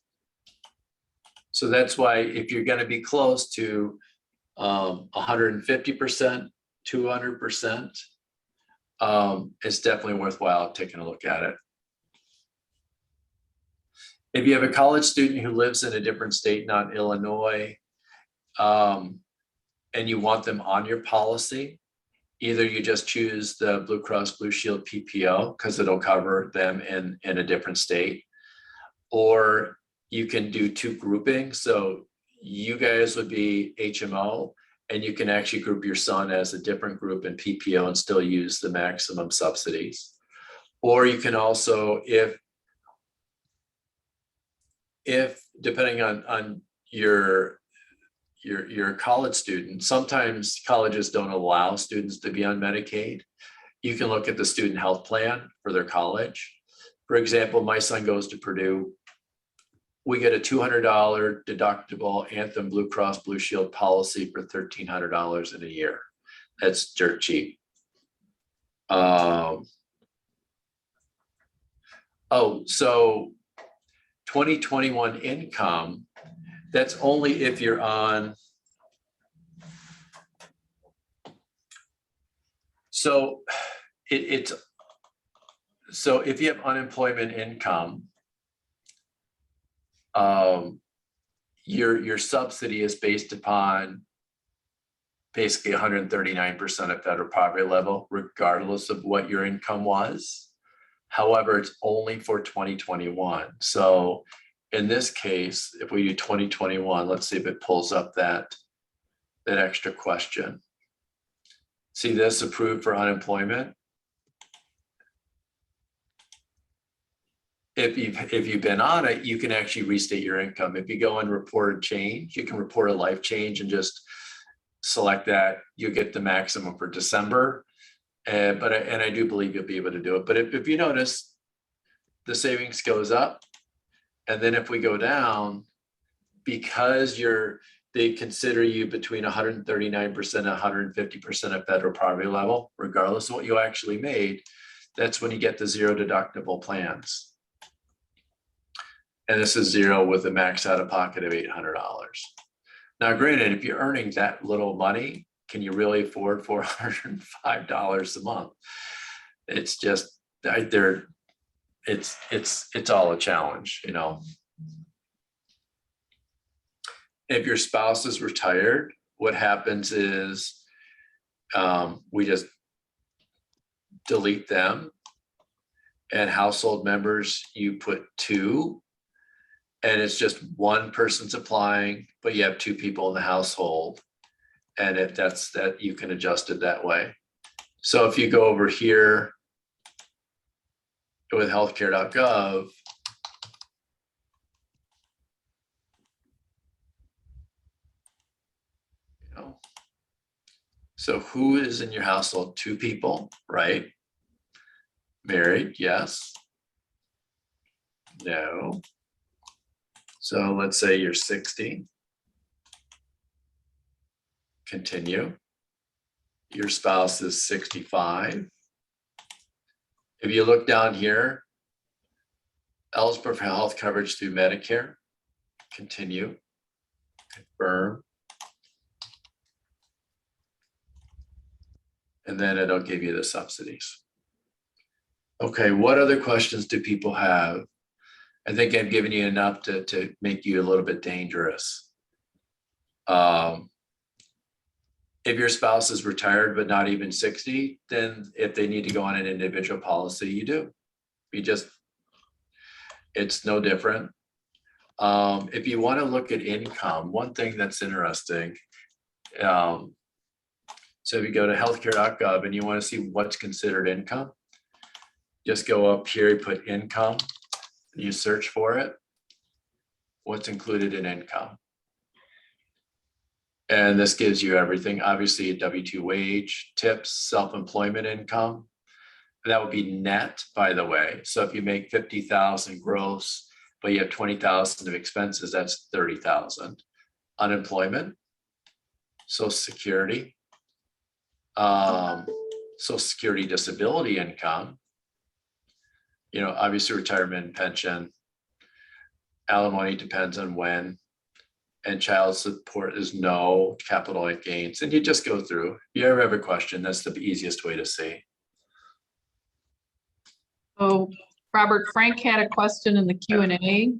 So that's why if you're going to be close to 150%, 200%, it's definitely worthwhile taking a look at it. If you have a college student who lives in a different state, not Illinois, and you want them on your policy, either you just choose the Blue Cross Blue Shield PPO because it'll cover them in a different state, or you can do two groupings. So you guys would be HMO, and you can actually group your son as a different group in PPO and still use the maximum subsidies. Or you can also, if depending on your college student, sometimes colleges don't allow students to be on Medicaid. You can look at the student health plan for their college. For example, my son goes to Purdue. We get a $200 deductible Anthem Blue Cross Blue Shield policy for $1,300 in a year. That's dirt cheap. Oh, so 2021 income, that's only if you're on. So so if you have unemployment income, your subsidy is based upon basically 139% of federal poverty level, regardless of what your income was. However, it's only for 2021. So in this case, if we do 2021, let's see if it pulls up that extra question. See this, approved for unemployment? If you've been on it, you can actually restate your income. If you go and report a change, you can report a life change and just select that. You get the maximum for December. And I do believe you'll be able to do it. But if you notice, the savings goes up. And then if we go down, because they consider you between 139% and 150% of federal poverty level, regardless of what you actually made, that's when you get the zero deductible plans. And this is zero with a max out of pocket of $800. Now, granted, if you're earning that little money, can you really afford $405 a month? It's just there. It's all a challenge, you know. If your spouse is retired, what happens is we just delete them, and household members, you put 2, and it's just one person's applying, but you have 2 people in the household. And if that's that, you can adjust it that way. So if you go over here with healthcare.gov, you know, so who is in your household? 2 people, right? Married, yes. No. So let's say you're 60. Continue. Your spouse is 65. If you look down here, eligible for health coverage through Medicare, continue, confirm. And then it'll give you the subsidies. Okay, what other questions do people have? I think I've given you enough to make you a little bit dangerous. If your spouse is retired but not even 60, then if they need to go on an individual policy, you do. It's no different. If you want to look at income, one thing that's interesting, so if you go to healthcare.gov and you want to see what's considered income, just go up here, you put income, you search for it, what's included in income. And this gives you everything, obviously a W-2 wage, tips, self-employment income. That would be net, by the way. So if you make 50,000 gross, but you have 20,000 of expenses, that's 30,000. Unemployment, Social Security, Social Security disability income, you know, obviously retirement and pension, alimony depends on when, and child support is no, capital gains, and you just go through. If you ever have a question, that's the easiest way to see. So Robert, Frank had a question in the Q&A.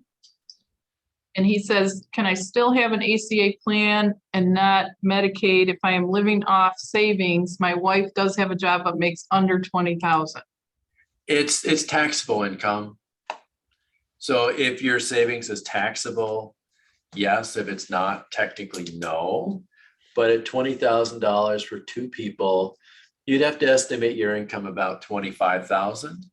And he says, can I still have an ACA plan and not Medicaid if I am living off savings? My wife does have a job but makes under 20,000. It's taxable income. So if your savings is taxable, yes. If it's not, technically no. But at $20,000 for 2 people, you'd have to estimate your income about 25,000.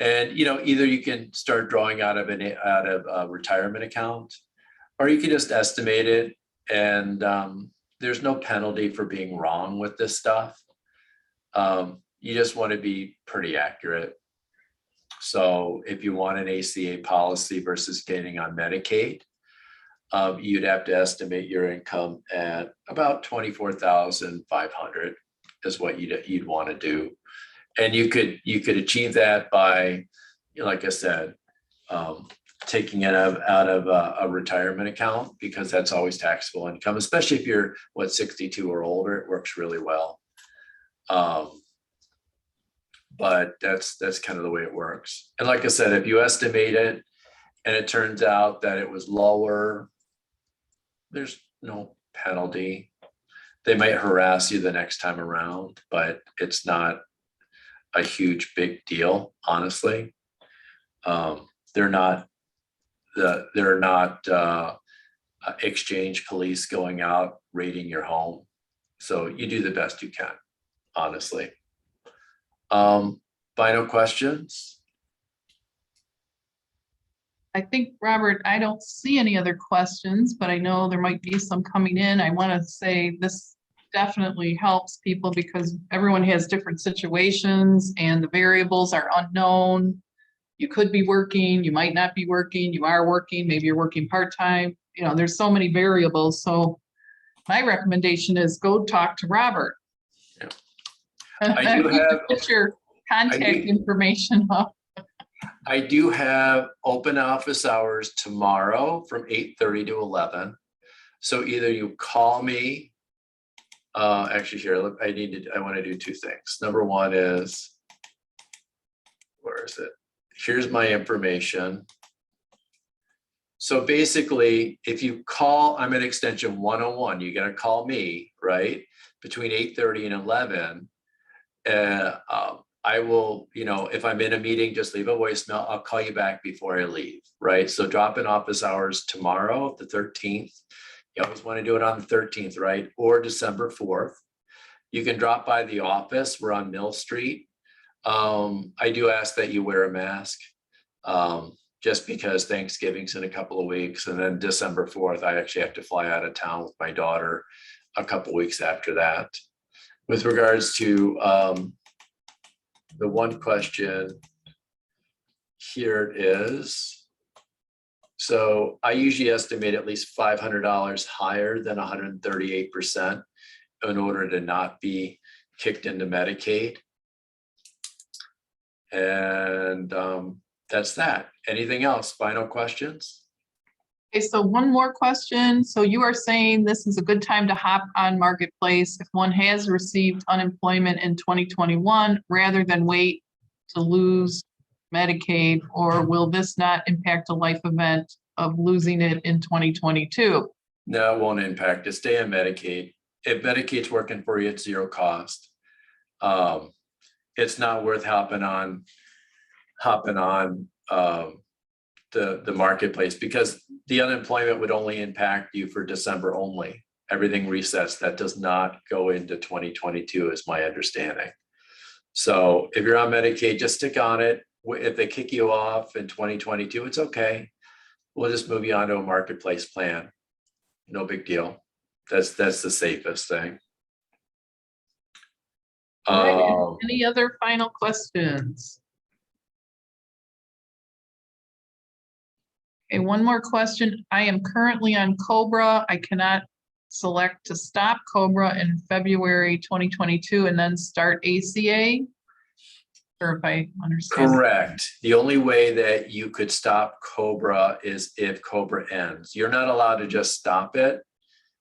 And you know, either you can start drawing out of a retirement account, or you can just estimate it. And there's no penalty for being wrong with this stuff. You just want to be pretty accurate. So if you want an ACA policy versus getting on Medicaid, you'd have to estimate your income at about 24,500 is what you'd want to do. And you could achieve that by, like I said, taking it out of a retirement account, because that's always taxable income, especially if you're 62 or older. It works really well. But that's kind of the way it works. And like I said, if you estimate it and it turns out that it was lower, there's no penalty. They might harass you the next time around, but it's not a huge big deal, honestly. They're not exchange police going out raiding your home. So you do the best you can, honestly. Final questions? I think, Robert, I don't see any other questions, but I know there might be some coming in. I want to say this definitely helps people because everyone has different situations and the variables are unknown. You could be working, you might not be working, you are working, maybe you're working part-time. You know, there's so many variables. So my recommendation is go talk to Robert. Yeah. I do have get your contact information up. I do have open office hours tomorrow from 8:30 to 11. So either you call me, actually here, look, I want to do two things. Number one is, where is it? Here's my information. So basically, if you call, I'm at extension 101, you're gonna call me, right? Between 8:30 and 11. I will, if I'm in a meeting, just leave a voicemail. I'll call you back before I leave, right? So drop in office hours tomorrow, the 13th. You always want to do it on the 13th, right? Or December 4th. You can drop by the office. We're on Mill Street. I do ask that you wear a mask, just because Thanksgiving's in a couple of weeks. And then December 4th, I actually have to fly out of town with my daughter a couple of weeks after that. With regards to the one question, here it is. So I usually estimate at least $500 higher than 138% in order to not be kicked into Medicaid. And that's that. Anything else? Final questions? Okay, so one more question. So you are saying this is a good time to hop on Marketplace if one has received unemployment in 2021 rather than wait to lose Medicaid, or will this not impact a life event of losing it in 2022? No, it won't impact it. Stay on Medicaid. If Medicaid's working for you, it's zero cost. It's not worth hopping on the Marketplace, because the unemployment would only impact you for December only. Everything resets. That does not go into 2022 is my understanding. So if you're on Medicaid, just stick on it. If they kick you off in 2022, it's okay. We'll just move you on to a Marketplace plan. No big deal. That's the safest thing. All right, any other final questions? Okay, one more question. I am currently on Cobra. I cannot select to stop Cobra in February 2022 and then start ACA. Or if I understand. Correct. The only way that you could stop Cobra is if Cobra ends. You're not allowed to just stop it.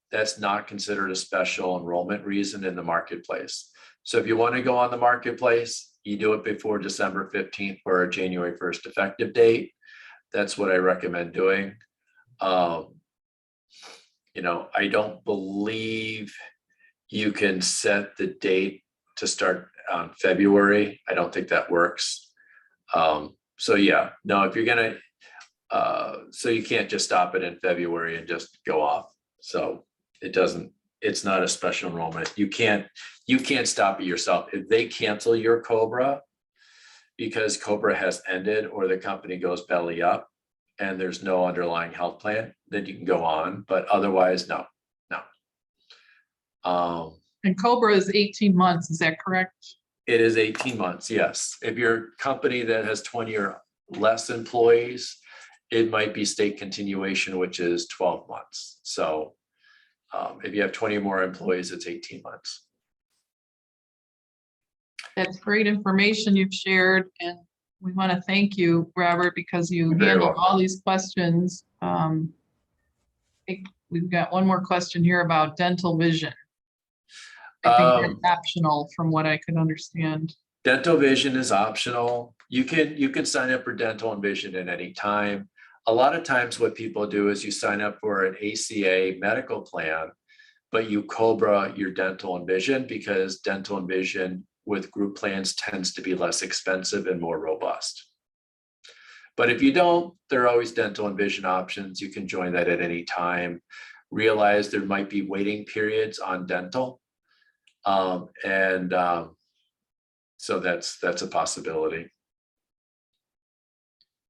That's not considered a special enrollment reason in the Marketplace. So if you want to go on the Marketplace, you do it before December 15th for a January 1st effective date. That's what I recommend doing. I don't believe you can set the date to start on February. I don't think that works. So yeah, no, if you're gonna, so you can't just stop it in February and just go off. So it's not a special enrollment. You can't stop it yourself. If they cancel your Cobra because Cobra has ended or the company goes belly up and there's no underlying health plan, then you can go on, but otherwise, no. And Cobra is 18 months, is that correct? It is 18 months, yes. If you're a company that has 20 or less employees, it might be state continuation, which is 12 months. So if you have 20 or more employees, it's 18 months. That's great information you've shared, and we want to thank you, Robert, because you handled all these questions. I think we've got one more question here about dental vision. I think that's optional from what I could understand. Dental vision is optional. You can sign up for dental and vision at any time. A lot of times what people do is you sign up for an ACA medical plan, but you Cobra your dental and vision because dental and vision with group plans tends to be less expensive and more robust. But if you don't, there are always dental and vision options. You can join that at any time. Realize there might be waiting periods on dental. So that's a possibility.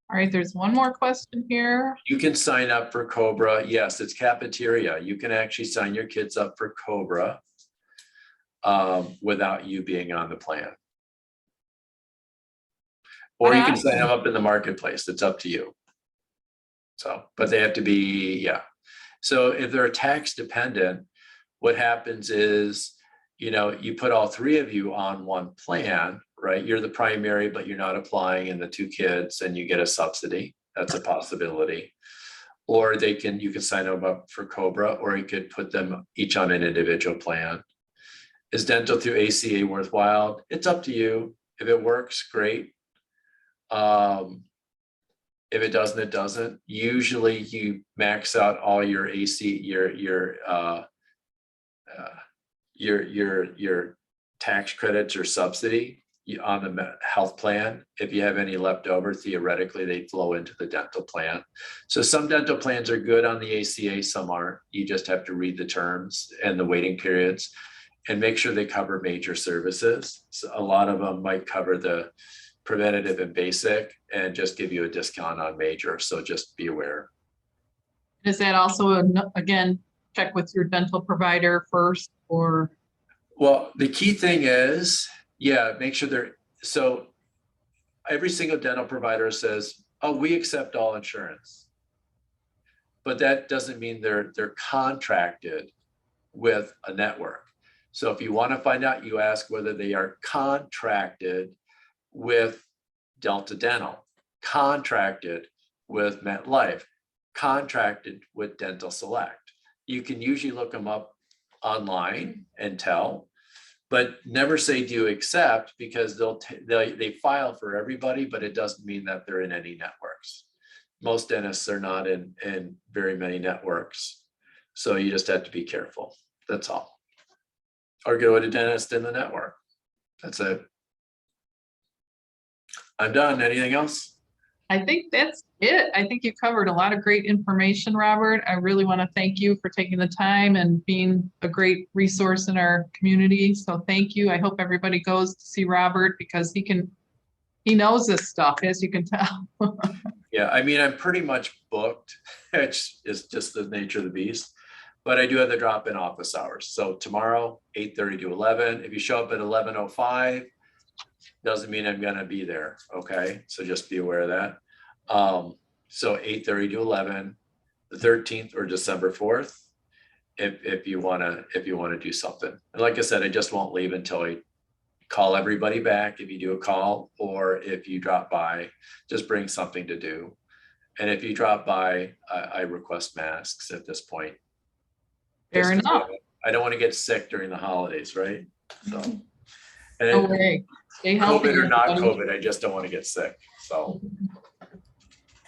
All right, there's one more question here. You can sign up for Cobra. Yes, it's cafeteria. You can actually sign your kids up for Cobra without you being on the plan. Or you can sign them up in the Marketplace. It's up to you. So, but they have to be, yeah. So if they're tax dependent, what happens is, you put all three of you on one plan, right? You're the primary, but you're not applying, and the two kids, and you get a subsidy. That's a possibility. or you can sign them up for Cobra, or you could put them each on an individual plan. Is dental through Aca worthwhile? It's up to you. If it works, great. If it doesn't, it doesn't. Usually you max out all your your tax credits or subsidy on the health plan. If you have any left over, theoretically, they flow into the dental plan. So some dental plans are good on the ACA, some aren't. You just have to read the terms and the waiting periods and make sure they cover major services. So a lot of them might cover the preventative and basic and just give you a discount on major. So just be aware. Is that also, again, check with your dental provider first, or? Well, the key thing is, yeah, make sure so every single dental provider says, oh, we accept all insurance. But that doesn't mean they're contracted with a network. So if you want to find out, you ask whether they are contracted with Delta Dental, contracted with MetLife, contracted with Dental Select. You can usually look them up online and tell, but never say do you accept, because they file for everybody, but it doesn't mean that they're in any networks. Most dentists are not in very many networks, so you just have to be careful. That's all. Or go to a dentist in the network. That's it. I'm done. Anything else? I think that's it. I think you covered a lot of great information, Robert. I really want to thank you for taking the time and being a great resource in our community. So thank you. I hope everybody goes to see Robert, because he knows this stuff, as you can tell. Yeah, I mean, I'm pretty much booked. It's just the nature of the beast. But I do have the drop-in office hours. So tomorrow, 8:30 to 11. If you show up at 11:05, doesn't mean I'm gonna be there, okay? So just be aware of that. So 8:30 to 11, the 13th or December 4th, if you wanna do something. And like I said, I just won't leave until I call everybody back. If you do a call, or if you drop by, just bring something to do. And if you drop by, I request masks at this point. Fair enough. I don't want to get sick during the holidays, right? So. No way. Stay healthy. COVID or not everybody. COVID, I just don't want to get sick. So.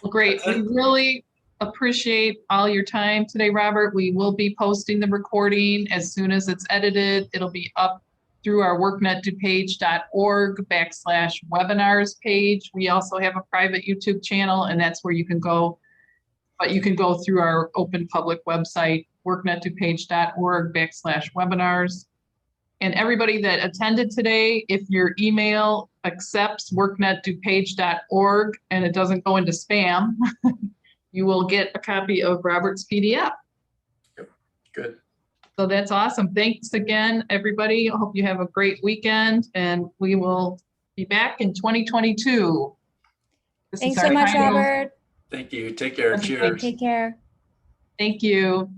Well, great. We really appreciate all your time today, Robert. We will be posting the recording as soon as it's edited. It'll be up through our worknetdupage.org/webinars page. We also have a private YouTube channel, and that's where you can go. But you can go through our open public website, worknetdupage.org/webinars. And everybody that attended today, if your email accepts worknetdupage.org and it doesn't go into spam, you will get a copy of Robert's PDF. Good. So that's awesome. Thanks again, everybody. I hope you have a great weekend, and we will be back in 2022. Thanks so much, Robert. Thank you. Take care. Cheers. Take care. Thank you.